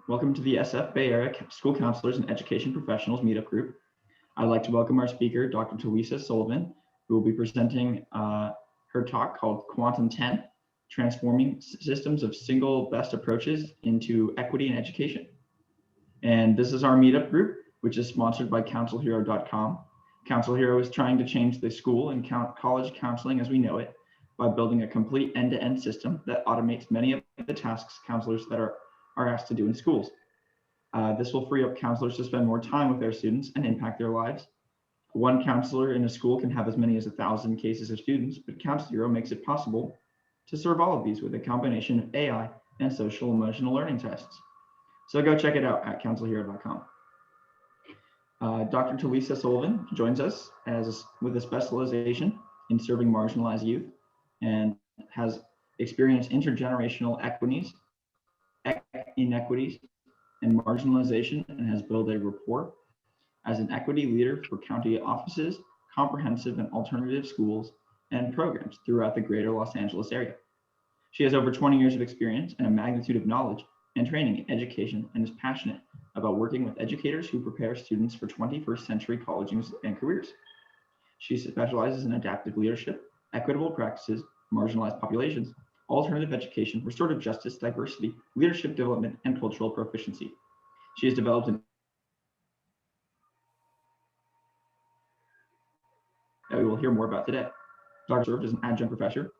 Welcome to the SF Bay Area School Counselors and Education Professionals Meetup Group. I'd like to welcome our speaker, Dr. Talisa Sullivan, who will be presenting her talk called Q10, Transforming Systems of Single Best Approaches into Equity in Education. And this is our meetup group, which is sponsored by CounselHero.com. CounselHero is trying to change the school and college counseling as we know it by building a complete end-to-end system that automates many of the tasks counselors that are asked to do in schools. This will free up counselors to spend more time with their students and impact their lives. One counselor in a school can have as many as 1,000 cases of students, but CounselHero makes it possible to serve all of these with a combination of AI and social emotional learning tests. So go check it out at CounselHero.com. Dr. Talisa Sullivan joins us with a specialization in serving marginalized youth and has experienced intergenerational inequities and marginalization, and has built a rapport as an equity leader for county offices, comprehensive and alternative schools and programs throughout the greater Los Angeles area. She has over 20 years of experience and a magnitude of knowledge and training in education, and is passionate about working with educators who prepare students for 21st century colleges and careers. She specializes in adaptive leadership, equitable practices, marginalized populations, alternative education, restorative justice, diversity, leadership development, and cultural proficiency. She has developed that we will hear more about today. Dr. served as an adjunct professor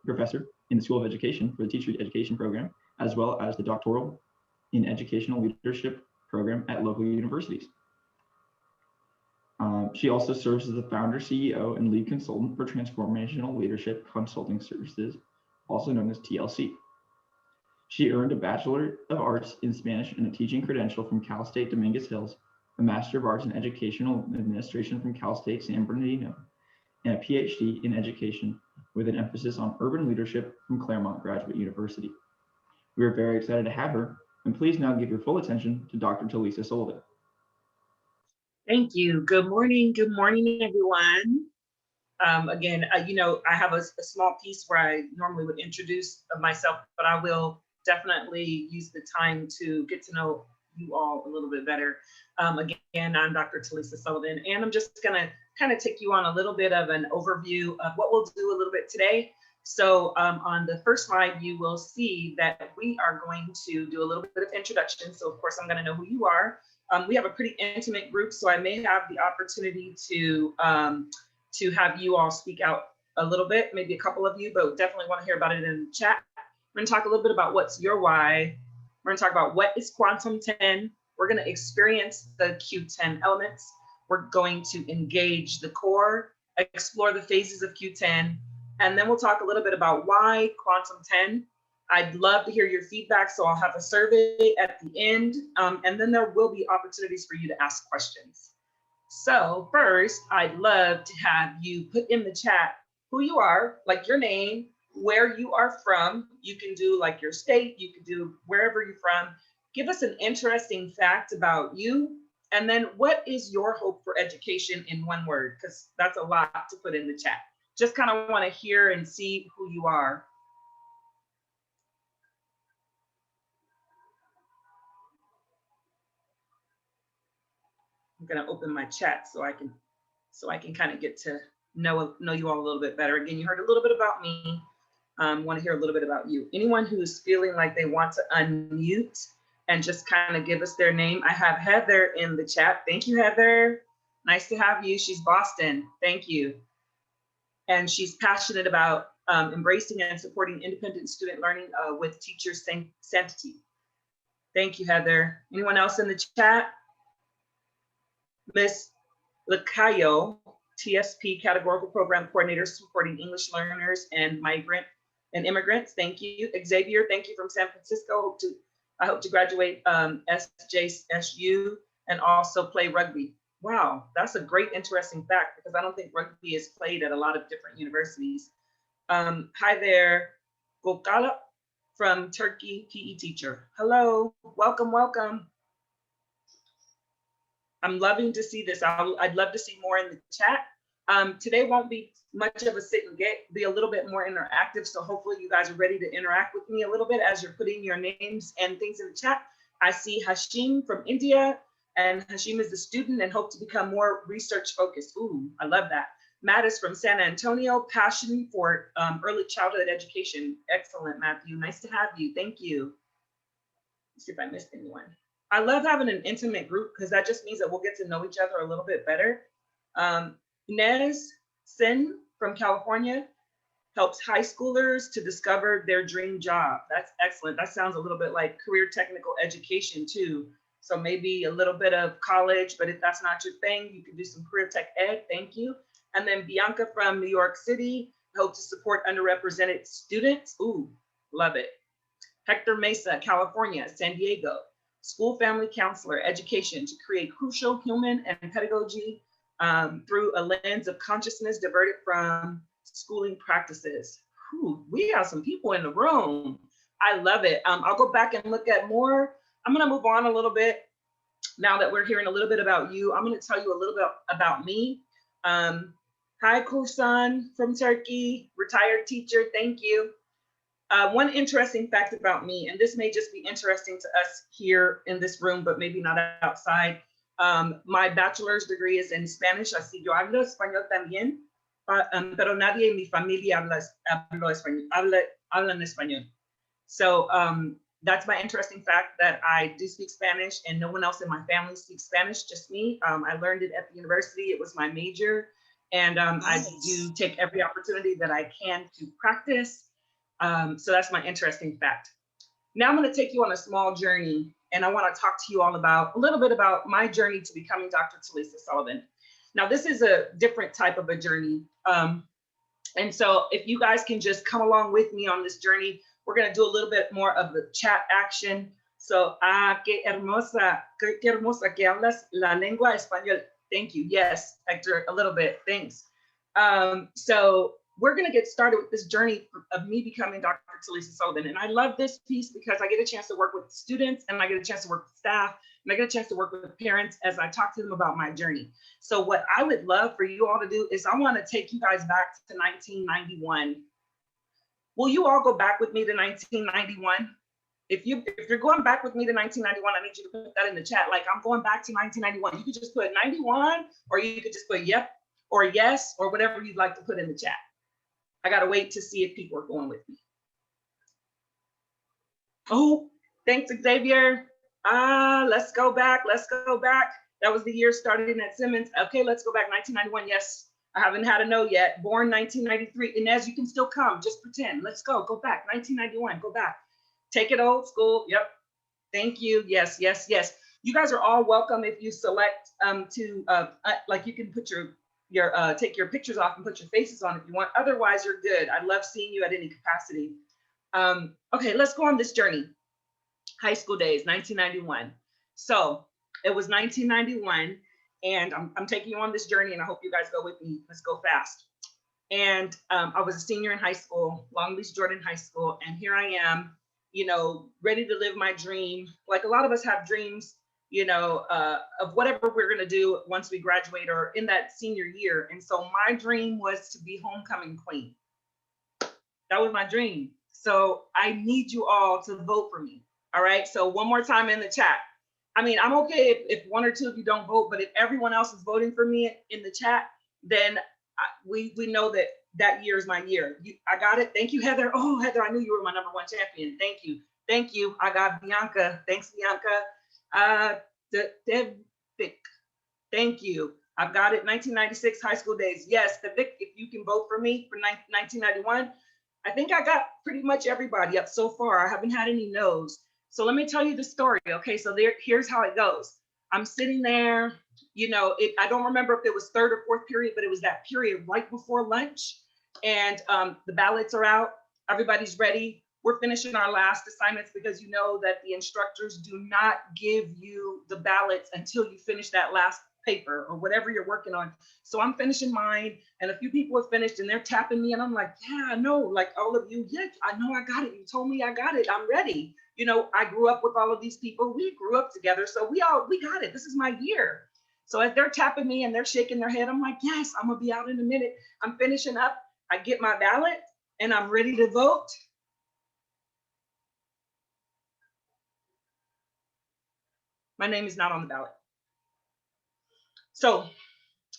in the School of Education for the Teacher Education Program, as well as the doctoral in educational leadership program at local universities. She also serves as the founder, CEO, and lead consultant for Transformational Leadership Consulting Services, also known as TLC. She earned a Bachelor of Arts in Spanish and a teaching credential from Cal State Dominguez Hills, a Master of Arts in Educational Administration from Cal State San Bernardino, and a Ph.D. in Education with an emphasis on urban leadership from Claremont Graduate University. We are very excited to have her, and please now give your full attention to Dr. Talisa Sullivan. Thank you. Good morning, everyone. Again, I have a small piece where I normally would introduce myself, but I will definitely use the time to get to know you all a little bit better. Again, I'm Dr. Talisa Sullivan, and I'm just gonna kind of take you on a little bit of an overview of what we'll do a little bit today. So on the first slide, you will see that we are going to do a little bit of introduction. So of course, I'm gonna know who you are. We have a pretty intimate group, so I may have the opportunity to have you all speak out a little bit, maybe a couple of you, but definitely want to hear about it in the chat. We're going to talk a little bit about what's your why. We're going to talk about what is Q10. We're going to experience the Q10 elements. We're going to engage the core, explore the phases of Q10, and then we'll talk a little bit about why Q10. I'd love to hear your feedback, so I'll have a survey at the end, and then there will be opportunities for you to ask questions. So first, I'd love to have you put in the chat who you are, like your name, where you are from. You can do like your state, you can do wherever you're from. Give us an interesting fact about you. And then what is your hope for education in one word? Because that's a lot to put in the chat. Just kind of want to hear and see who you are. I'm going to open my chat so I can kind of get to know you all a little bit better. Again, you heard a little bit about me. Want to hear a little bit about you. Anyone who's feeling like they want to unmute and just kind of give us their name. I have Heather in the chat. Thank you, Heather. Nice to have you. She's Boston. Thank you. And she's passionate about embracing and supporting independent student learning with teacher sanctity. Thank you, Heather. Anyone else in the chat? Miss Lacayo, TSP Categorical Program Coordinator, supporting English learners and migrant and immigrants. Thank you. Xavier, thank you from San Francisco. I hope to graduate SJSU and also play rugby. Wow, that's a great, interesting fact because I don't think rugby is played at a lot of different universities. Hi there, Gokala from Turkey, PE teacher. Hello, welcome, welcome. I'm loving to see this. I'd love to see more in the chat. Today won't be much of a sit and get, be a little bit more interactive. So hopefully you guys are ready to interact with me a little bit as you're putting your names and things in the chat. I see Hashim from India, and Hashim is a student and hope to become more research focused. Ooh, I love that. Matt is from San Antonio, passion for early childhood education. Excellent, Matthew. Nice to have you. Thank you. Let's see if I missed anyone. I love having an intimate group because that just means that we'll get to know each other a little bit better. Inez Sin from California helps high schoolers to discover their dream job. That's excellent. That sounds a little bit like career technical education too. So maybe a little bit of college, but if that's not your thing, you can do some career tech ed. Thank you. And then Bianca from New York City, hope to support underrepresented students. Ooh, love it. Hector Mesa, California, San Diego, school family counselor, education to create crucial human and pedagogy through a lens of consciousness diverted from schooling practices. Whew, we have some people in the room. I love it. I'll go back and look at more. I'm gonna move on a little bit. Now that we're hearing a little bit about you, I'm gonna tell you a little bit about me. Hi, Kursan from Turkey, retired teacher, thank you. One interesting fact about me, and this may just be interesting to us here in this room, but maybe not outside. My bachelor's degree is in Spanish, así yo hablo español también, pero nadie en mi familia habla en español. So that's my interesting fact, that I do speak Spanish and no one else in my family speaks Spanish, just me. I learned it at the university, it was my major. And nice. I do take every opportunity that I can to practice. So that's my interesting fact. Now I'm going to take you on a small journey, and I want to talk to you all about a little bit about my journey to becoming Dr. Talisa Sullivan. Now, this is a different type of a journey. And so if you guys can just come along with me on this journey, we're going to do a little bit more of the chat action. So, qué hermosa que hablas la lengua español. Thank you. Yes, Hector, a little bit. Thanks. So we're going to get started with this journey of me becoming Dr. Talisa Sullivan. And I love this piece because I get a chance to work with students, and I get a chance to work with staff, and I get a chance to work with parents as I talk to them about my journey. So what I would love for you all to do is I want to take you guys back to 1991. Will you all go back with me to 1991? If you're going back with me to 1991, I need you to put that in the chat. Like, I'm going back to 1991. You could just put 91, or you could just put yep, or yes, or whatever you'd like to put in the chat. I gotta wait to see if people are going with me. Oh, thanks, Xavier. Let's go back. Let's go back. That was the year starting at Simmons. Okay, let's go back. 1991. Yes, I haven't had a no yet. Born 1993. Inez, you can still come. Just pretend. Let's go. Go back. 1991. Go back. Take it old school. Yep. Thank you. Yes, yes, yes. You guys are all welcome if you select like you can put your take your pictures off and put your faces on if you want. Otherwise, you're good. I love seeing you at any capacity. Okay, let's go on this journey. High school days, 1991. So it was 1991, and I'm taking you on this journey, and I hope you guys go with me. Let's go fast. And I was a senior in high school, Long Beach Jordan High School, and here I am, you know, ready to live my dream. Like a lot of us have dreams, you know, of whatever we're gonna do once we graduate or in that senior year. And so my dream was to be homecoming queen. That was my dream. So I need you all to vote for me. All right, so one more time in the chat. I mean, I'm okay if one or two of you don't vote, but if everyone else is voting for me in the chat, then we know that that year is my year. I got it. Thank you, Heather. Oh, Heather, I knew you were my #1 champion. Thank you. Thank you. I got Bianca. Thanks, Bianca. Thank you. I've got it. 1996 high school days. Yes, the Vic, if you can vote for me for 1991. I think I got pretty much everybody up so far. I haven't had any no's. So let me tell you the story. Okay, so here's how it goes. I'm sitting there, you know, I don't remember if it was third or fourth period, but it was that period right before lunch. And the ballots are out. Everybody's ready. We're finishing our last assignments because you know that the instructors do not give you the ballots until you finish that last paper or whatever you're working on. So I'm finishing mine, and a few people have finished, and they're tapping me, and I'm like, yeah, I know, like all of you, yeah, I know I got it. You told me I got it. I'm ready. You know, I grew up with all of these people. We grew up together, so we got it. This is my year. So as they're tapping me and they're shaking their head, I'm like, yes, I'm gonna be out in a minute. I'm finishing up. I get my ballot, and I'm ready to vote. My name is not on the ballot. So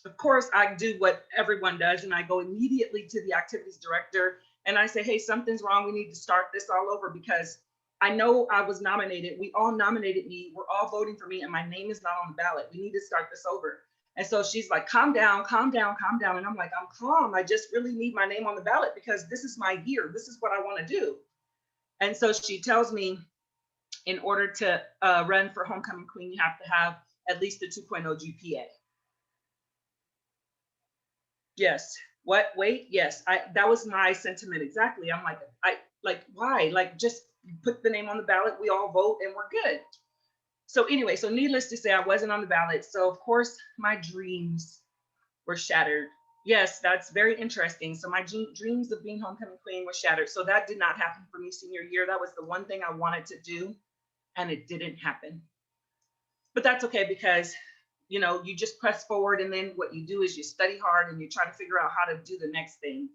of course, I do what everyone does, and I go immediately to the activities director and I say, hey, something's wrong. We need to start this all over because I know I was nominated. We all nominated me. We're all voting for me, and my name is not on the ballot. We need to start this over. And so she's like, calm down, calm down, calm down. And I'm like, I'm calm. I just really need my name on the ballot because this is my year. This is what I want to do. And so she tells me, in order to run for homecoming queen, you have to have at least a 2.0 GPA. Yes. What? Wait. Yes. That was my sentiment exactly. I'm like, why? Like, just put the name on the ballot. We all vote, and we're good. So anyway, so needless to say, I wasn't on the ballot. So of course, my dreams were shattered. Yes, that's very interesting. So my dreams of being homecoming queen were shattered. So that did not happen for me senior year. That was the one thing I wanted to do, and it didn't happen. But that's okay because, you know, you just press forward, and then what you do is you study hard and you try to figure out how to do the next thing.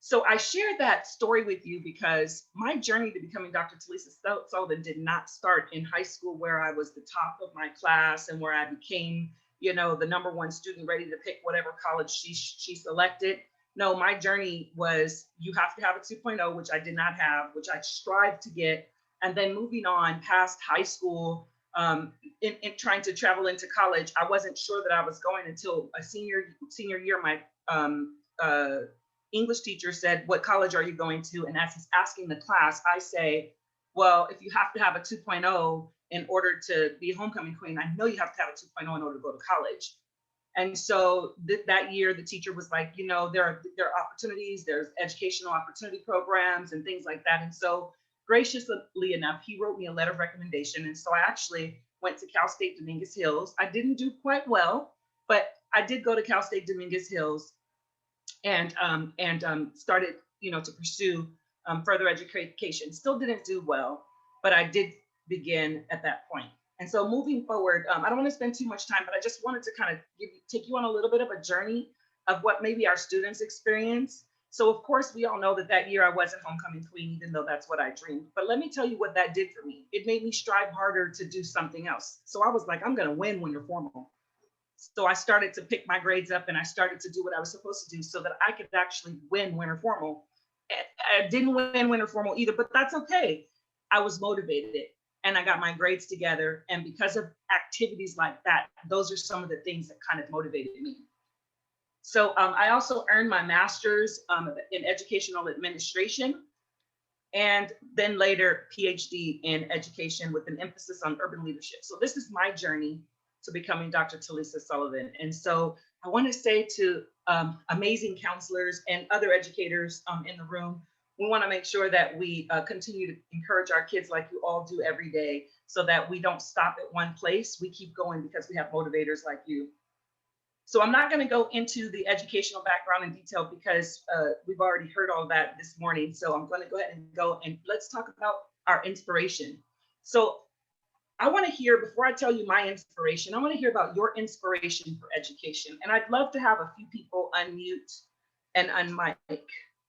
So I shared that story with you because my journey to becoming Dr. Talisa Sullivan did not start in high school, where I was the top of my class and where I became, you know, the #1 student ready to pick whatever college she selected. No, my journey was, you have to have a 2.0, which I did not have, which I strived to get. And then moving on past high school, in trying to travel into college, I wasn't sure that I was going until a senior year. My English teacher said, what college are you going to? And as he's asking the class, I say, well, if you have to have a 2.0 in order to be homecoming queen, I know you have to have a 2.0 in order to go to college. And so that year, the teacher was like, you know, there are opportunities, there's educational opportunity programs and things like that. And so graciously enough, he wrote me a letter of recommendation. And so I actually went to Cal State Dominguez Hills. I didn't do quite well, but I did go to Cal State Dominguez Hills and started, you know, to pursue further education. Still didn't do well, but I did begin at that point. And so moving forward, I don't want to spend too much time, but I just wanted to kind of take you on a little bit of a journey of what maybe our students experience. So of course, we all know that year I wasn't homecoming queen, even though that's what I dreamed. But let me tell you what that did for me. It made me strive harder to do something else. So I was like, I'm going to win winter formal. So I started to pick my grades up and I started to do what I was supposed to do so that I could actually win winter formal. I didn't win winter formal either, but that's okay. I was motivated and I got my grades together. And because of activities like that, those are some of the things that kind of motivated me. So I also earned my master's in educational administration, and then later Ph.D. in education with an emphasis on urban leadership. So this is my journey to becoming Dr. Talisa Sullivan. And so I want to say to amazing counselors and other educators in the room, we want to make sure that we continue to encourage our kids like you all do every day, so that we don't stop at one place. We keep going because we have motivators like you. So I'm not going to go into the educational background in detail because we've already heard all that this morning. So I'm going to go ahead and go and let's talk about our inspiration. So I want to hear, before I tell you my inspiration, I want to hear about your inspiration for education. And I'd love to have a few people unmute and unmic.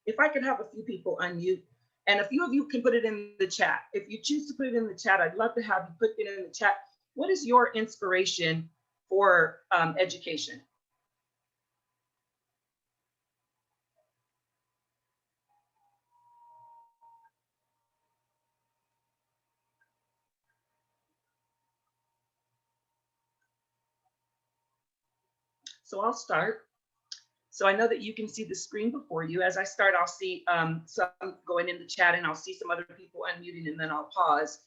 If I could have a few people unmute, and a few of you can put it in the chat. If you choose to put it in the chat, I'd love to have you put it in the chat. What is your inspiration for education? So I'll start. So I know that you can see the screen before you. As I start, I'll see some going in the chat, and I'll see some other people unmuting, and then I'll pause.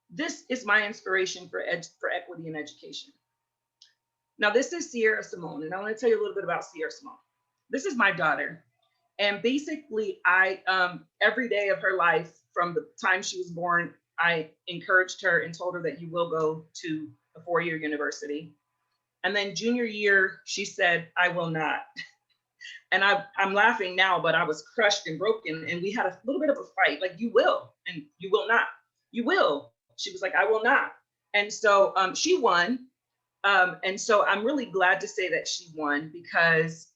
This is my inspiration for equity in education. Now, this is Sierra Simone, and I want to tell you a little bit about Sierra Simone. This is my daughter. And basically, every day of her life, from the time she was born, I encouraged her and told her that you will go to a 4-year university. And then junior year, she said, I will not. And I'm laughing now, but I was crushed and broken. And we had a little bit of a fight, like, you will, and you will not. You will. She was like, I will not. And so she won. And so I'm really glad to say that she won, because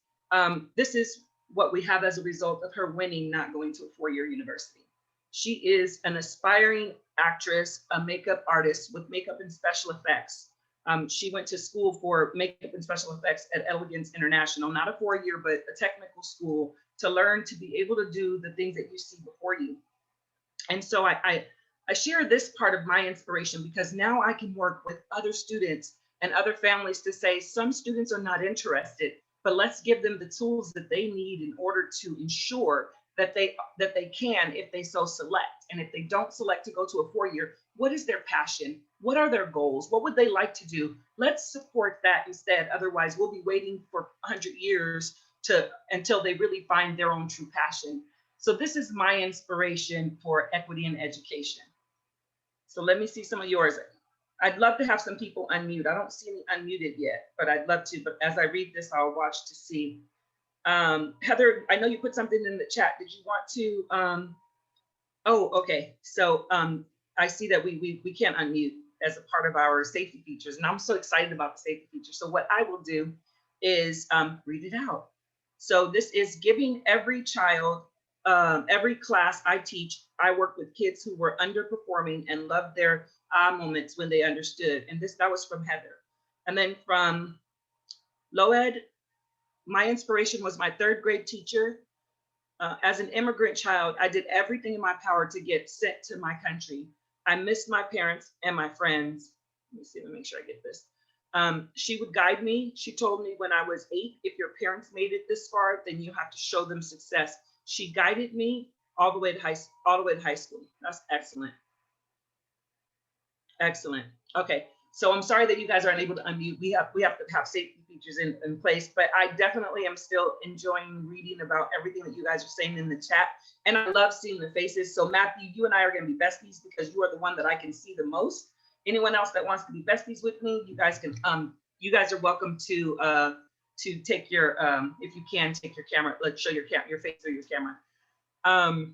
this is what we have as a result of her winning, not going to a 4-year university. She is an aspiring actress, a makeup artist with makeup and special effects. She went to school for makeup and special effects at Elegance International, not a 4-year, but a technical school, to learn to be able to do the things that you see before you. And so I share this part of my inspiration because now I can work with other students and other families to say some students are not interested, but let's give them the tools that they need in order to ensure that they can, if they so select. And if they don't select to go to a 4-year, what is their passion? What are their goals? What would they like to do? Let's support that instead. Otherwise, we'll be waiting for 100 years until they really find their own true passion. So this is my inspiration for equity in education. So let me see some of yours. I'd love to have some people unmute. I don't see any unmuted yet, but I'd love to. But as I read this, I'll watch to see. Heather, I know you put something in the chat. Did you want to? Oh, okay. So I see that we can't unmute as a part of our safety features, and I'm so excited about the safety features. So what I will do is read it out. So this is giving every child, every class I teach, I work with kids who were underperforming and loved their moments when they understood. And that was from Heather. And then from Loed, my inspiration was my 3rd grade teacher. As an immigrant child, I did everything in my power to get sent to my country. I missed my parents and my friends. Let me see, let me make sure I get this. She would guide me. She told me when I was 8, if your parents made it this far, then you have to show them success. She guided me all the way to high school. That's excellent. Excellent. Okay. So I'm sorry that you guys aren't able to unmute. We have to have safety features in place, but I definitely am still enjoying reading about everything that you guys are saying in the chat. And I love seeing the faces. So Matthew, you and I are going to be besties because you are the one that I can see the most. Anyone else that wants to be besties with me, you guys can, you guys are welcome to take your, if you can take your camera, let's show your face through your camera.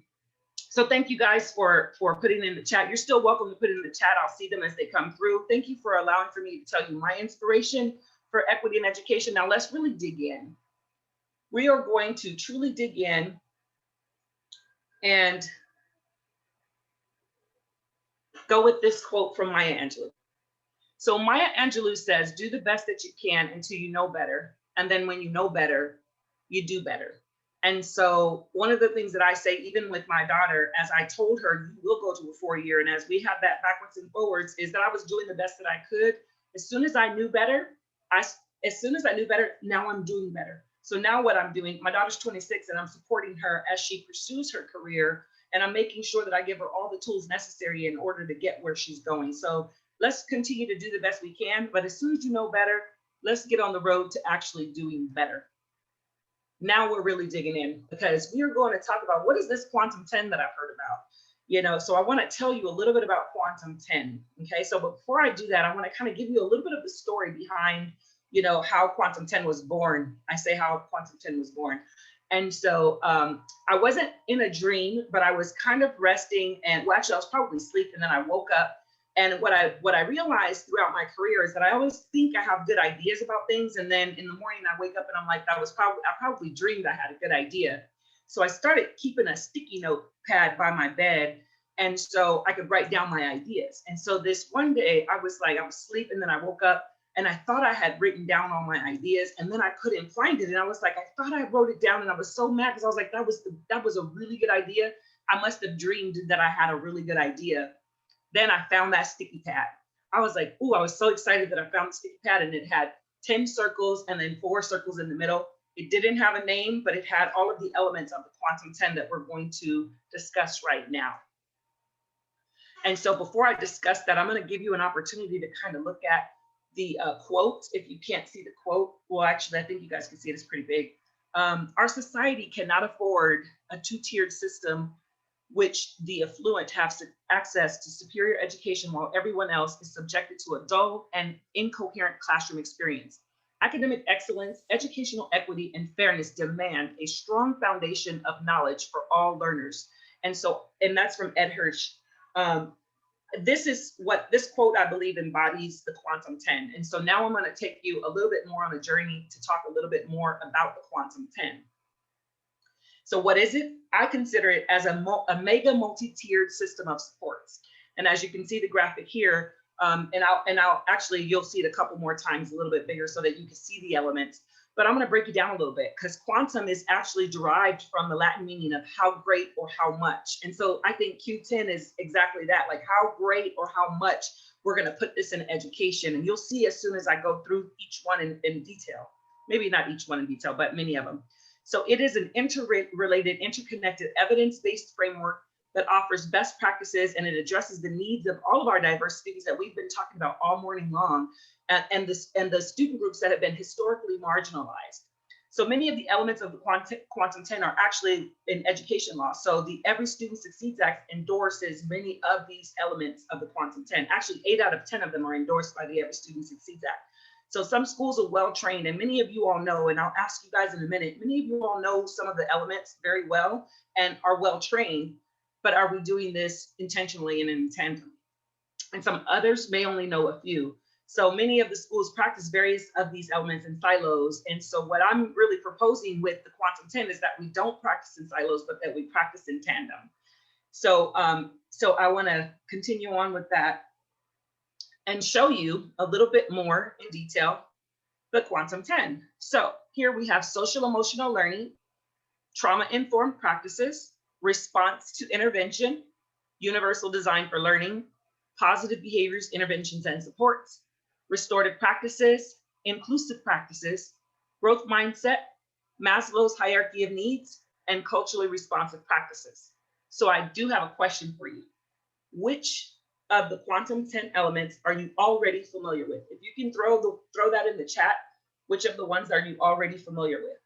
So thank you guys for putting in the chat. You're still welcome to put in the chat. I'll see them as they come through. Thank you for allowing for me to tell you my inspiration for equity in education. Now let's really dig in. We are going to truly dig in and go with this quote from Maya Angelou. So Maya Angelou says, do the best that you can until you know better. And then when you know better, you do better. And so one of the things that I say, even with my daughter, as I told her, you will go to a 4-year, and as we have that backwards and forwards, is that I was doing the best that I could. As soon as I knew better, now I'm doing better. So now what I'm doing, my daughter's 26 and I'm supporting her as she pursues her career, and I'm making sure that I give her all the tools necessary in order to get where she's going. So let's continue to do the best we can, but as soon as you know better, let's get on the road to actually doing better. Now we're really digging in because we are going to talk about what is this quantum 10 that I've heard about. You know, so I want to tell you a little bit about quantum 10. Okay, so before I do that, I want to kind of give you a little bit of the story behind, you know, how quantum 10 was born. I say how quantum 10 was born. And so I wasn't in a dream, but I was kind of resting, and well, actually I was probably asleep, and then I woke up. And what I realized throughout my career is that I always think I have good ideas about things, and then in the morning I wake up and I'm like, I probably dreamed I had a good idea. So I started keeping a sticky note pad by my bed, and so I could write down my ideas. And so this one day I was asleep, and then I woke up and I thought I had written down all my ideas, and then I couldn't find it. And I was like, I thought I wrote it down, and I was so mad because I was like, that was a really good idea. I must have dreamed that I had a really good idea. Then I found that sticky pad. I was like, ooh, I was so excited that I found the sticky pad, and it had 10 circles and then 4 circles in the middle. It didn't have a name, but it had all of the elements of the quantum 10 that we're going to discuss right now. And so before I discuss that, I'm going to give you an opportunity to kind of look at the quote. If you can't see the quote, well, actually, I think you guys can see it. It's pretty big. Our society cannot afford a 2-tiered system which the affluent have access to superior education while everyone else is subjected to a dull and incoherent classroom experience. Academic excellence, educational equity, and fairness demand a strong foundation of knowledge for all learners. And that's from Ed Hirsch. This is what this quote, I believe, embodies the quantum 10. And so now I'm going to take you a little bit more on a journey to talk a little bit more about the quantum 10. So what is it? I consider it as a mega multi-tiered system of supports. And as you can see the graphic here, and I'll actually, you'll see it a couple more times, a little bit bigger so that you can see the elements. But I'm going to break it down a little bit, because quantum is actually derived from the Latin meaning of how great or how much. And so I think Q10 is exactly that, like how great or how much we're going to put this in education. And you'll see as soon as I go through each one in detail, maybe not each one in detail, but many of them. So it is an interrelated, interconnected, evidence-based framework that offers best practices, and it addresses the needs of all of our diverse students that we've been talking about all morning long, and the student groups that have been historically marginalized. So many of the elements of the Quantum 10 are actually in education law. So the Every Student Succeeds Act endorses many of these elements of the Quantum 10. Actually, 8 out of 10 of them are endorsed by the Every Student Succeeds Act. So some schools are well trained, and many of you all know, and I'll ask you guys in a minute, many of you all know some of the elements very well and are well trained, but are we doing this intentionally and in tandem? And some others may only know a few. So many of the schools practice various of these elements in silos. And so what I'm really proposing with the Quantum 10 is that we don't practice in silos, but that we practice in tandem. So, so I want to continue on with that and show you a little bit more in detail the Quantum 10. So here we have social emotional learning, trauma-informed practices, response to intervention, universal design for learning, positive behaviors, interventions and supports, restorative practices, inclusive practices, growth mindset, Maslow's hierarchy of needs, and culturally responsive practices. So I do have a question for you. Which of the Quantum 10 elements are you already familiar with? If you can throw that in the chat, which of the ones are you already familiar with?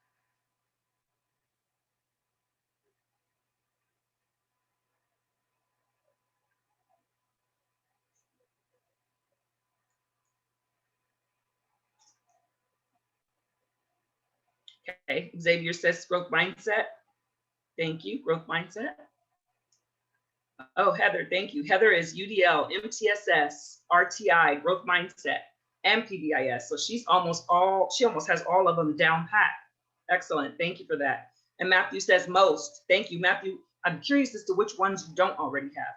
Okay, Xavier says growth mindset. Thank you, growth mindset. Oh, Heather, thank you. Heather is UDL, MTSS, RTI, growth mindset, and PBIS. So she almost has all of them down pat. Excellent, thank you for that. And Matthew says most. Thank you, Matthew. I'm curious as to which ones you don't already have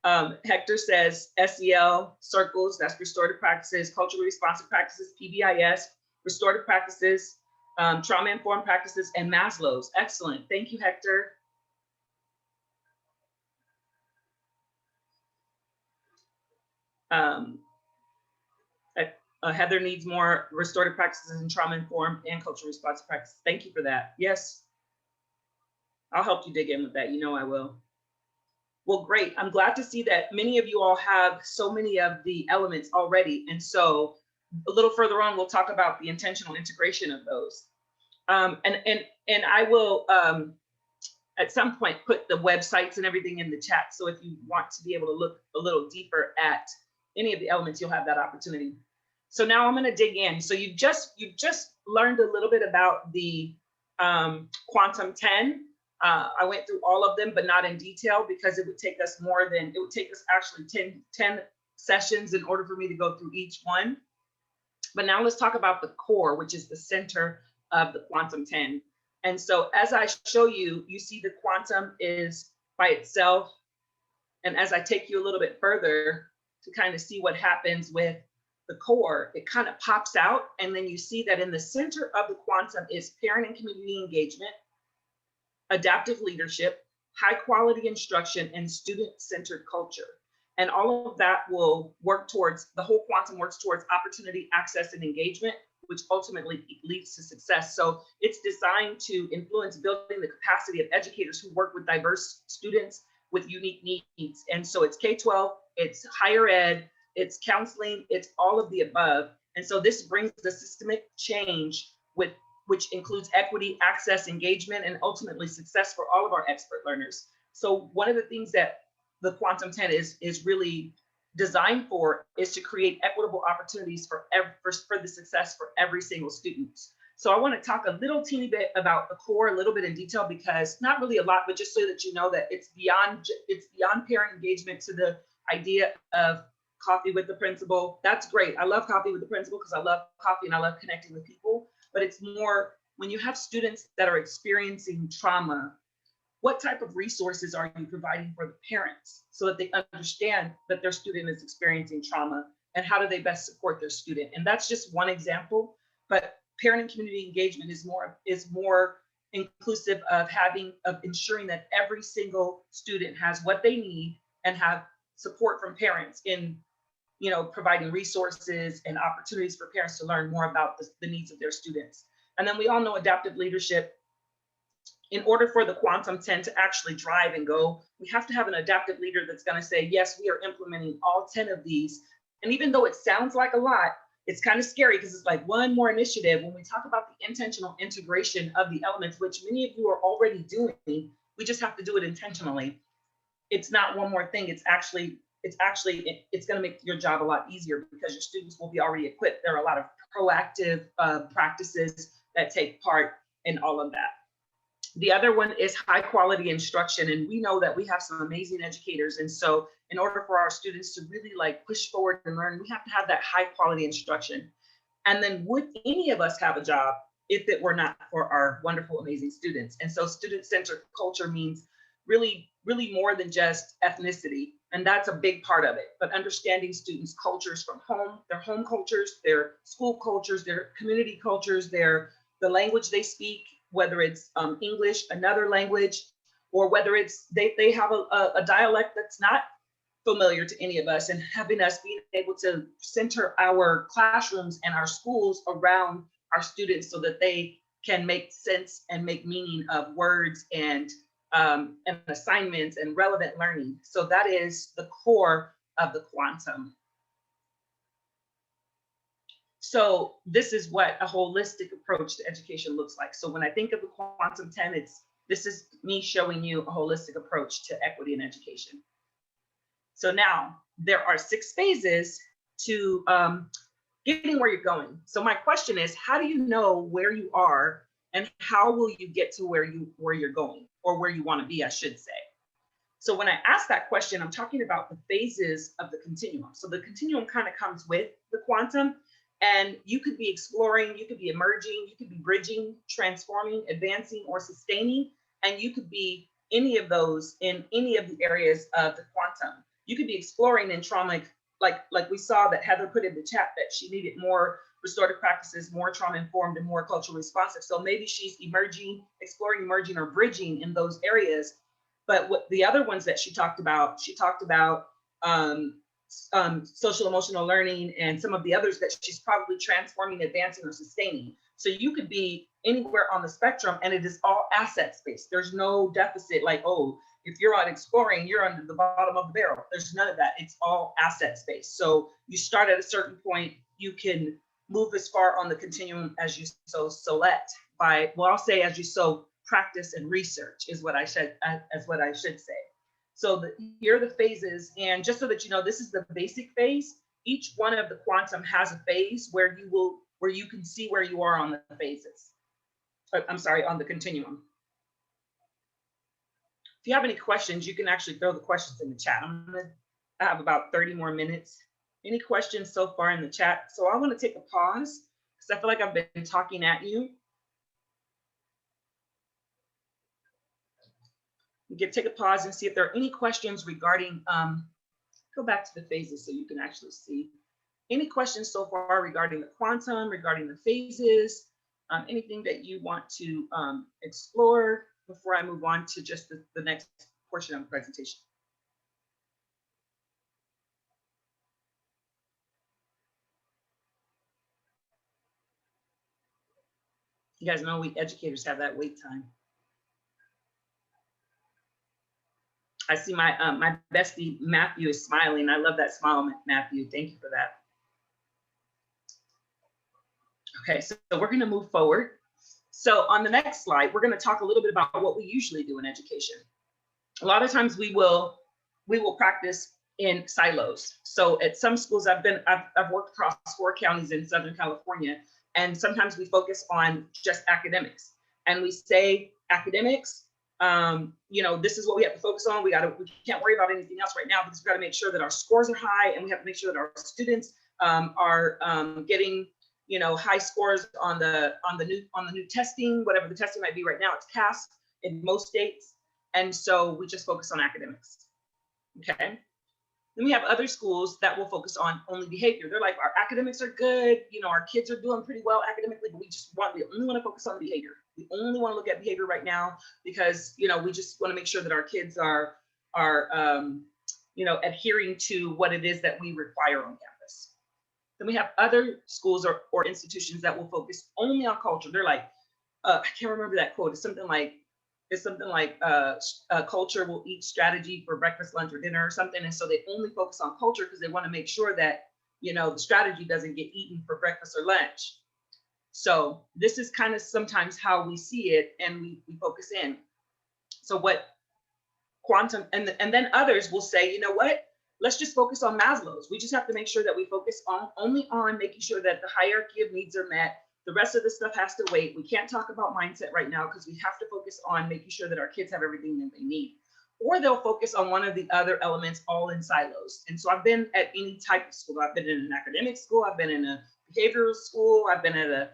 now. Hector says SEL, circles, that's restorative practices, culturally responsive practices, PBIS, restorative practices, trauma-informed practices, and Maslow's. Excellent, thank you, Hector. Heather needs more restorative practices and trauma-informed and culturally responsive practices. Thank you for that. Yes, I'll help you dig in with that. You know I will. Well, great. I'm glad to see that many of you all have so many of the elements already. And so a little further on, we'll talk about the intentional integration of those. And I will, at some point, put the websites and everything in the chat. So if you want to be able to look a little deeper at any of the elements, you'll have that opportunity. So now I'm going to dig in. So you've just learned a little bit about the Quantum 10. I went through all of them, but not in detail, because it would take us actually 10 sessions in order for me to go through each one. But now let's talk about the core, which is the center of the Quantum 10. And so as I show you, you see the quantum is by itself. And as I take you a little bit further to kind of see what happens with the core, it kind of pops out. And then you see that in the center of the quantum is parent and community engagement, adaptive leadership, high quality instruction, and student-centered culture. And all of that will work towards, the whole quantum works towards opportunity, access, and engagement, which ultimately leads to success. So it's designed to influence building the capacity of educators who work with diverse students with unique needs. And so it's K-12, it's higher ed, it's counseling, it's all of the above. And so this brings the systemic change which includes equity, access, engagement, and ultimately success for all of our expert learners. So one of the things that the Quantum 10 is really designed for is to create equitable opportunities for the success for every single student. So I want to talk a little teeny bit about the core, a little bit in detail, because not really a lot, but just so that you know that it's beyond parent engagement to the idea of coffee with the principal. That's great. I love coffee with the principal because I love coffee and I love connecting with people. But it's more when you have students that are experiencing trauma, what type of resources are you providing for the parents so that they understand that their student is experiencing trauma, and how do they best support their student? And that's just one example, but parent and community engagement is more inclusive of ensuring that every single student has what they need and have support from parents in, you know, providing resources and opportunities for parents to learn more about the needs of their students. And then we all know adaptive leadership. In order for the Quantum 10 to actually drive and go, we have to have an adaptive leader that's going to say, yes, we are implementing all 10 of these. And even though it sounds like a lot, it's kind of scary because it's like one more initiative. When we talk about the intentional integration of the elements, which many of you are already doing, we just have to do it intentionally. It's not one more thing. It's going to make your job a lot easier because your students will be already equipped. There are a lot of proactive practices that take part in all of that. The other one is high quality instruction. And we know that we have some amazing educators. And so in order for our students to really like push forward and learn, we have to have that high quality instruction. And then would any of us have a job if it were not for our wonderful, amazing students? And so student-centered culture means really, really more than just ethnicity. And that's a big part of it. But understanding students' cultures from home, their home cultures, their school cultures, their community cultures, the language they speak, whether it's English, another language, or whether it's they have a dialect that's not familiar to any of us, and having us being able to center our classrooms and our schools around our students so that they can make sense and make meaning of words and assignments and relevant learning. So that is the core of the Quantum. So this is what a holistic approach to education looks like. So when I think of the Quantum 10, this is me showing you a holistic approach to equity in education. So now there are 6 phases to getting where you're going. So my question is, how do you know where you are and how will you get to where you're going, or where you want to be, I should say. So when I ask that question, I'm talking about the phases of the continuum. So the continuum kind of comes with the Quantum, and you could be exploring, you could be emerging, you could be bridging, transforming, advancing, or sustaining, and you could be any of those in any of the areas of the Quantum. You could be exploring in trauma, like we saw that Heather put in the chat that she needed more restorative practices, more trauma-informed and more culturally responsive. So maybe she's emerging, exploring, emerging, or bridging in those areas. But what the other ones that she talked about social emotional learning and some of the others that she's probably transforming, advancing, or sustaining. So you could be anywhere on the spectrum, and it is all asset-based. There's no deficit like, oh, if you're on exploring, you're under the bottom of the barrel. There's none of that. It's all asset-based. So you start at a certain point, you can move as far on the continuum as you so select by, well, I'll say as you so practice and research is what I should say. So here are the phases, and just so that you know, this is the basic phase. Each one of the Quantum has a phase where you can see where you are on the phases. I'm sorry, on the continuum. If you have any questions, you can actually throw the questions in the chat. I have about 30 more minutes. Any questions so far in the chat? So I want to take a pause because I feel like I've been talking at you. You can take a pause and see if there are any questions regarding, go back to the phases so you can actually see. Any questions so far regarding the Quantum, regarding the phases, anything that you want to explore before I move on to just the next portion of the presentation? You guys know we educators have that wait time. I see my bestie Matthew is smiling. I love that smile, Matthew. Thank you for that. Okay, so we're going to move forward. So on the next slide, we're going to talk a little bit about what we usually do in education. A lot of times we will practice in silos. So at some schools I've worked across 4 counties in Southern California, and sometimes we focus on just academics, and we say academics, you know, this is what we have to focus on. We can't worry about anything else right now because we've got to make sure that our scores are high, and we have to make sure that our students are getting, you know, high scores on the new testing, whatever the testing might be right now. It's CAS in most states. And so we just focus on academics, okay? Then we have other schools that will focus on only behavior. They're like, our academics are good, you know, our kids are doing pretty well academically, but we only want to focus on behavior. We only want to look at behavior right now because, you know, we just want to make sure that our kids are you know, adhering to what it is that we require on campus. Then we have other schools or institutions that will focus only on culture. They're like, I can't remember that quote. It's something like culture will eat strategy for breakfast, lunch, or dinner or something. And so they only focus on culture because they want to make sure that, you know, the strategy doesn't get eaten for breakfast or lunch. So this is kind of sometimes how we see it, and we focus in. So what quantum, and then others will say, you know what, let's just focus on Maslow's. We just have to make sure that we focus only on making sure that the hierarchy of needs are met. The rest of the stuff has to wait. We can't talk about mindset right now because we have to focus on making sure that our kids have everything that they need. Or they'll focus on one of the other elements all in silos. And so I've been at any type of school. I've been in an academic school, I've been in a behavioral school, I've been at a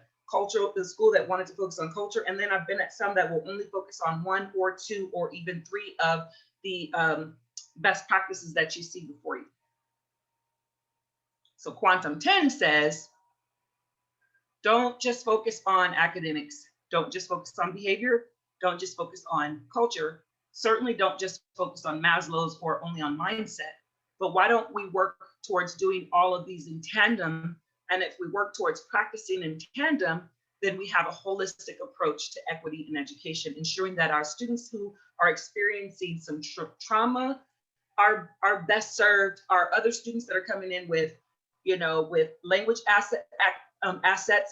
school that wanted to focus on culture, and then I've been at some that will only focus on 1 or 2 or even 3 of the best practices that you see before you. So Quantum 10 says, don't just focus on academics. Don't just focus on behavior. Don't just focus on culture. Certainly don't just focus on Maslow's or only on mindset. But why don't we work towards doing all of these in tandem? And if we work towards practicing in tandem, then we have a holistic approach to equity in education, ensuring that our students who are experiencing some trauma are best served. Our other students that are coming in with, you know, with language assets,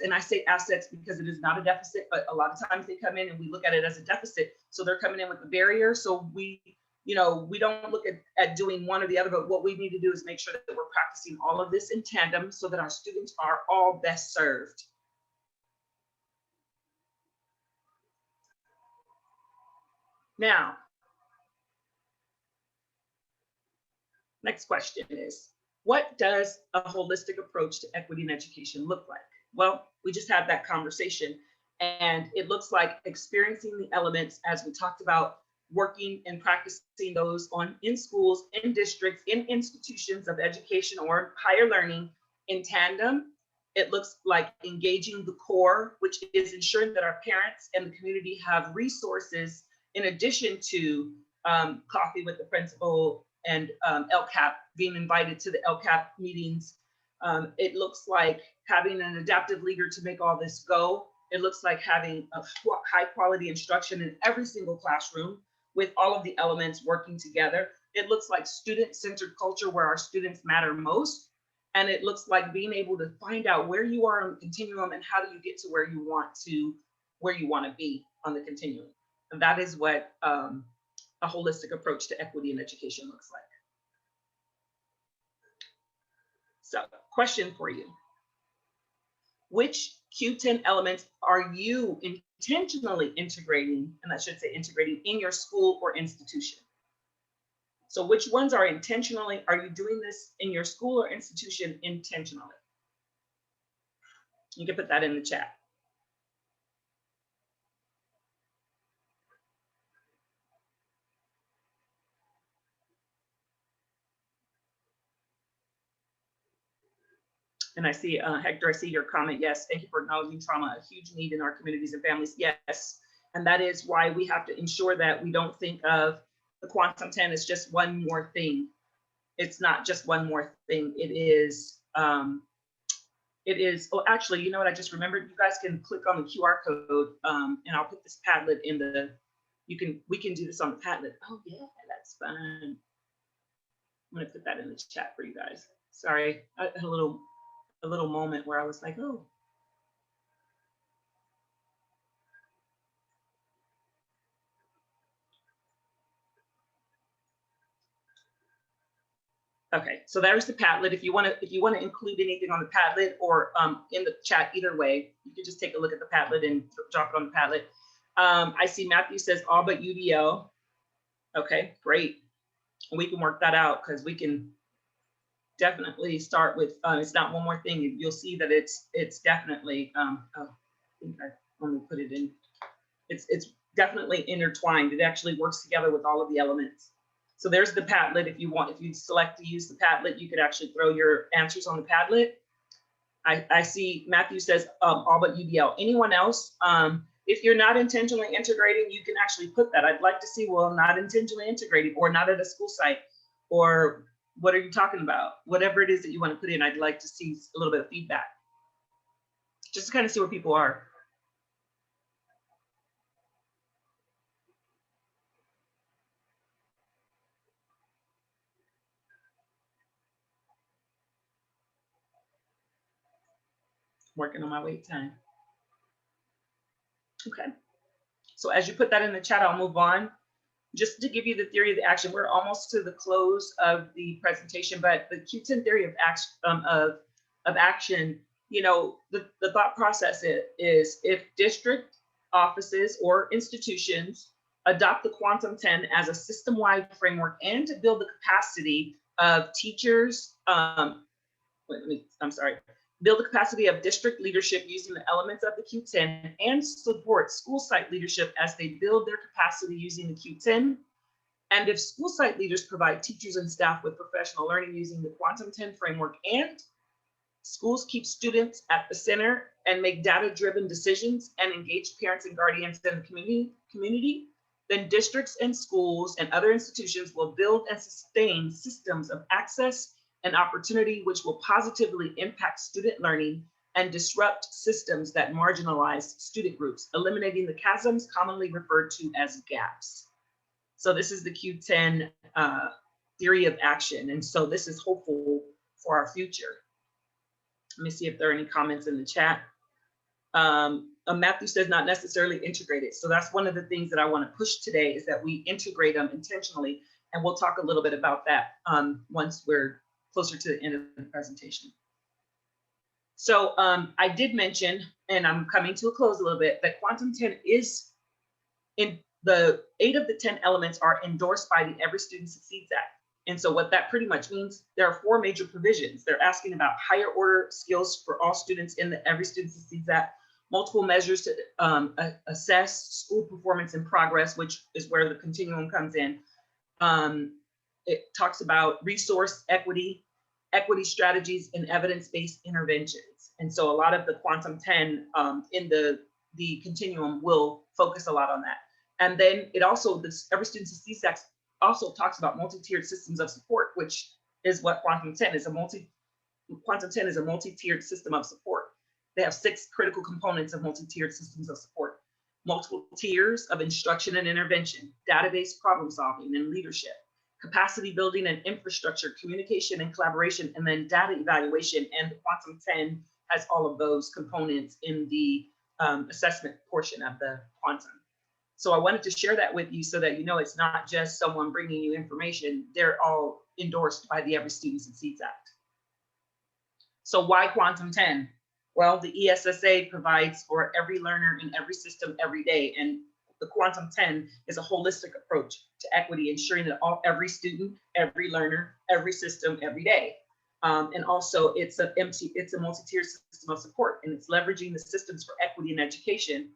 and I say assets because it is not a deficit, but a lot of times they come in and we look at it as a deficit. So they're coming in with a barrier. So we, you know, we don't look at doing one or the other, but what we need to do is make sure that we're practicing all of this in tandem so that our students are all best served. Now, next question is, what does a holistic approach to equity in education look like? Well, we just had that conversation, and it looks like experiencing the elements as we talked about, working and practicing those in schools, in districts, in institutions of education or higher learning in tandem. It looks like engaging the core, which is ensuring that our parents and the community have resources in addition to coffee with the principal and LCAP, being invited to the LCAP meetings. It looks like having an adaptive leader to make all this go. It looks like having a high quality instruction in every single classroom with all of the elements working together. It looks like student-centered culture where our students matter most. And it looks like being able to find out where you are on the continuum and how do you get to where you want to be on the continuum. And that is what a holistic approach to equity in education looks like. So, question for you. Which Q10 elements are you intentionally integrating, and I should say integrating, in your school or institution? So which ones are you doing this in your school or institution intentionally? You can put that in the chat. And I see, Hector, I see your comment. Yes, thank you for acknowledging trauma, a huge need in our communities and families. Yes, and that is why we have to ensure that we don't think of the Quantum 10 as just one more thing. It's not just one more thing. It is, oh, actually, you know what I just remembered? You guys can click on the QR code and I'll put this Padlet in the, we can do this on the Padlet. Oh yeah, that's fun. I'm gonna put that in the chat for you guys. Sorry, I had a little moment where I was like, oh. Okay, so there's the Padlet. If you want to include anything on the Padlet or in the chat, either way, you can just take a look at the Padlet and drop it on the Padlet. I see Matthew says all but UDL. Okay, great. We can work that out because we can definitely start with. It's not one more thing. You'll see that it's definitely. Oh, I think I only put it in. It's definitely intertwined. It actually works together with all of the elements. So there's the Padlet. If you select to use the Padlet, you could actually throw your answers on the Padlet. I see Matthew says all but UDL. Anyone else? If you're not intentionally integrating, you can actually put that. I'd like to see, well, not intentionally integrating, or not at a school site, or what are you talking about? Whatever it is that you want to put in, I'd like to see a little bit of feedback, just to kind of see where people are. Working on my wait time. Okay. So as you put that in the chat, I'll move on. Just to give you the theory of the action, we're almost to the close of the presentation, but the Q10 theory of action, you know, the thought process is if district offices or institutions adopt the Quantum 10 as a system-wide framework and to build the capacity of teachers, build the capacity of district leadership using the elements of the Q10 and support school site leadership as they build their capacity using the Q10. And if school site leaders provide teachers and staff with professional learning using the Quantum 10 framework, and schools keep students at the center and make data-driven decisions and engage parents and guardians in the community, then districts and schools and other institutions will build and sustain systems of access and opportunity which will positively impact student learning and disrupt systems that marginalize student groups, eliminating the chasms commonly referred to as gaps. So this is the Q10 theory of action. And so this is hopeful for our future. Let me see if there are any comments in the chat. Matthew says not necessarily integrated. So that's one of the things that I want to push today, is that we integrate them intentionally. And we'll talk a little bit about that once we're closer to the end of the presentation. So I did mention, and I'm coming to a close a little bit, that Quantum 10 is in the 8 of the 10 elements are endorsed by the Every Student Succeeds Act. And so what that pretty much means, there are 4 major provisions. They're asking about higher order skills for all students in the Every Student Succeeds Act, multiple measures to assess school performance and progress, which is where the continuum comes in. It talks about resource equity, equity strategies, and evidence-based interventions. And so a lot of the Quantum 10 in the continuum will focus a lot on that. And then it also, this Every Student Succeeds Act also talks about multi-tiered systems of support, which is what Quantum 10 is. Quantum 10 is a multi-tiered system of support. They have 6 critical components of multi-tiered systems of support: multiple tiers of instruction and intervention, database problem solving and leadership, capacity building and infrastructure, communication and collaboration, and then data evaluation. And the Quantum 10 has all of those components in the assessment portion of the Quantum. So I wanted to share that with you so that you know it's not just someone bringing you information. They're all endorsed by the Every Student Succeeds Act. So why Quantum 10? Well, the ESSA provides for every learner in every system every day. And the Quantum 10 is a holistic approach to equity, ensuring that every student, every learner, every system, every day. And also it's a multi-tiered system of support, and it's leveraging the systems for equity in education,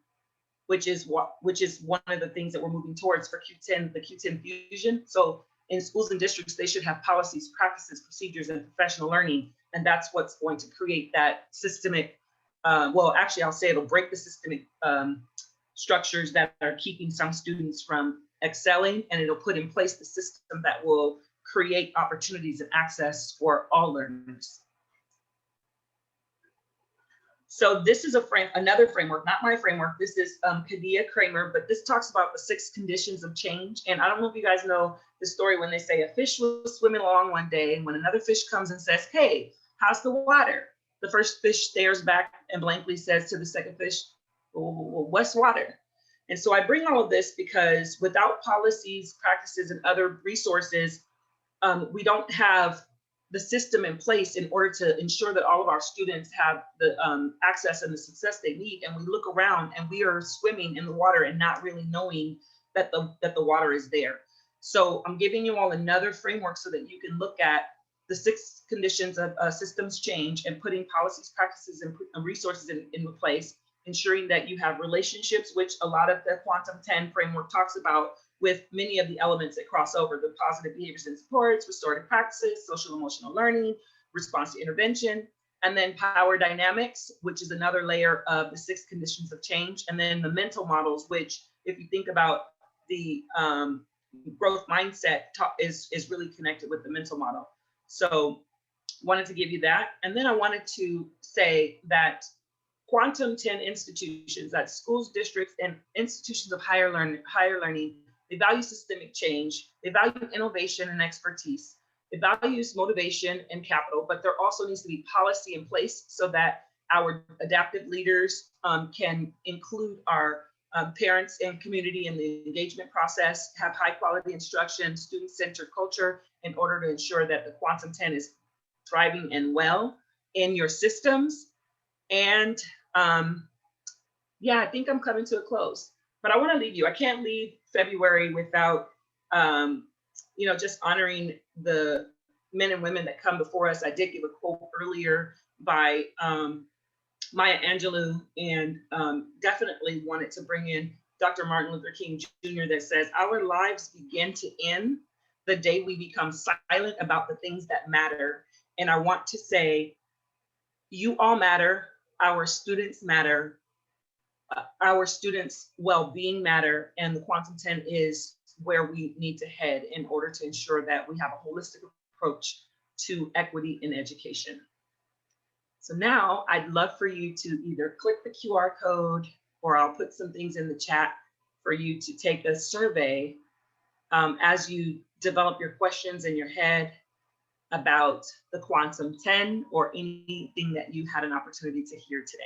which is one of the things that we're moving towards for Q10, the Q10 fusion. So in schools and districts, they should have policies, practices, procedures, and professional learning. And that's what's going to create that systemic, well, actually, I'll say it'll break the systemic structures that are keeping some students from excelling, and it'll put in place the system that will create opportunities and access for all learners. So this is another framework, not my framework. This is Kadia Kramer, but this talks about the 6 conditions of change. And I don't know if you guys know the story when they say a fish was swimming along one day, and when another fish comes and says, "Hey, how's the water?" The first fish stares back and blankly says to the second fish, "Well, what's water?" And so I bring all of this because without policies, practices, and other resources, we don't have the system in place in order to ensure that all of our students have the access and the success they need. And we look around and we are swimming in the water and not really knowing that the water is there. So I'm giving you all another framework so that you can look at the 6 conditions of systems change and putting policies, practices, and resources in place, ensuring that you have relationships, which a lot of the Quantum 10 framework talks about, with many of the elements that cross over: the positive behaviors and supports, restorative practices, social emotional learning, response to intervention, and then power dynamics, which is another layer of the 6 conditions of change, and then the mental models, which, if you think about the growth mindset, is really connected with the mental model. So wanted to give you that. And then I wanted to say that Quantum 10 institutions, that schools, districts, and institutions of higher learning, they value systemic change, they value innovation and expertise, it values motivation and capital, but there also needs to be policy in place so that our adaptive leaders can include our parents and community in the engagement process, have high quality instruction, student-centered culture, in order to ensure that the Quantum 10 is thriving and well in your systems. And yeah, I think I'm coming to a close, but I want to leave you. I can't leave February without, just honoring the men and women that come before us. I did give a quote earlier by Maya Angelou, and definitely wanted to bring in Dr. Martin Luther King Jr. that says, our lives begin to end the day we become silent about the things that matter. And I want to say, you all matter, our students matter, our students' well-being matter, and the Quantum 10 is where we need to head in order to ensure that we have a holistic approach to equity in education. So now I'd love for you to either click the QR code, or I'll put some things in the chat for you to take a survey as you develop your questions in your head about the Quantum 10 or anything that you had an opportunity to hear today.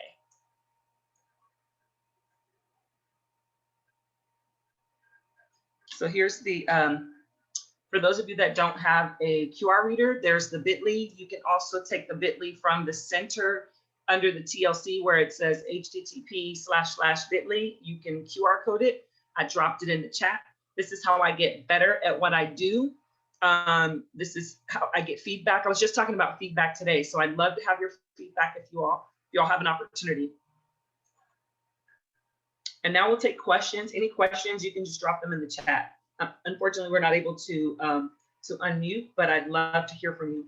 So here's the, for those of you that don't have a QR reader, there's the bit.ly. You can also take the bit.ly from the center under the TLC where it says http://bit.ly. You can QR code it. I dropped it in the chat. This is how I get better at what I do. This is how I get feedback. I was just talking about feedback today, so I'd love to have your feedback if you all have an opportunity. And now we'll take questions. Any questions, you can just drop them in the chat. Unfortunately, we're not able to unmute, but I'd love to hear from you.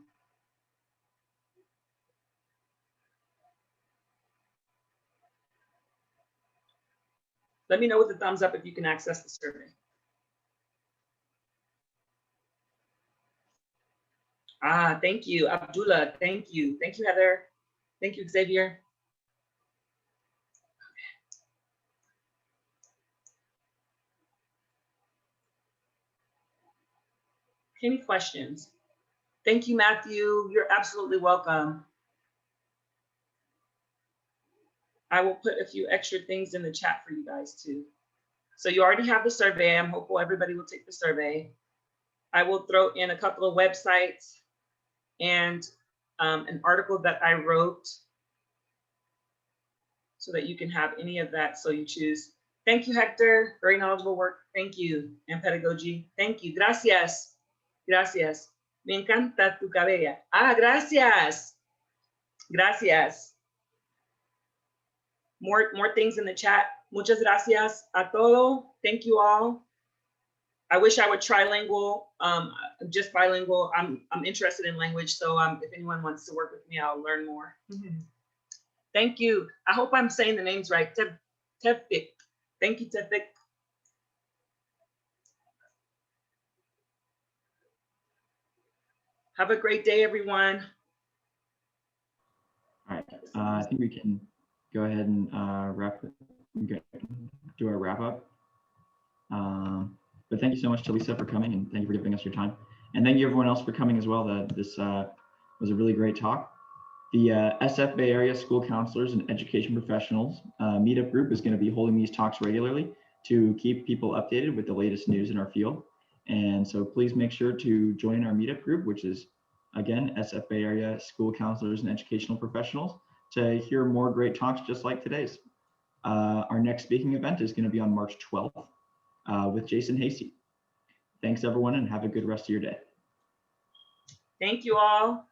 Let me know with the thumbs up if you can access the survey. Ah, thank you, Abdullah. Thank you. Thank you, Heather. Thank you, Xavier. Any questions? Thank you, Matthew. You're absolutely welcome. I will put a few extra things in the chat for you guys too. So you already have the survey. I'm hopeful everybody will take the survey. I will throw in a couple of websites and an article that I wrote so that you can have any of that, so you choose. Thank you, Hector. Very knowledgeable work. Thank you. And pedagogy. Thank you. Gracias. Gracias. Me encanta tu cabella. Ah, gracias. Gracias. More things in the chat. Muchas gracias a todo. Thank you all. I wish I were trilingual, just bilingual. I'm interested in language, so if anyone wants to work with me, I'll learn more. Thank you. I hope I'm saying the names right. Tevfik. Thank you, Tevfik. Have a great day, everyone. All right. I think we can go ahead and do our wrap up. But thank you so much, Talisa, for coming, and thank you for giving us your time. And thank you everyone else for coming as well. This was a really great talk. The SF Bay Area School Counselors and Education Professionals meetup group is going to be holding these talks regularly to keep people updated with the latest news in our field. And so please make sure to join our meetup group, which is, again, SF Bay Area School Counselors and Educational Professionals, to hear more great talks just like today's. Our next speaking event is going to be on March 12th with Jason Hasty. Thanks, everyone, and have a good rest of your day. Thank you all.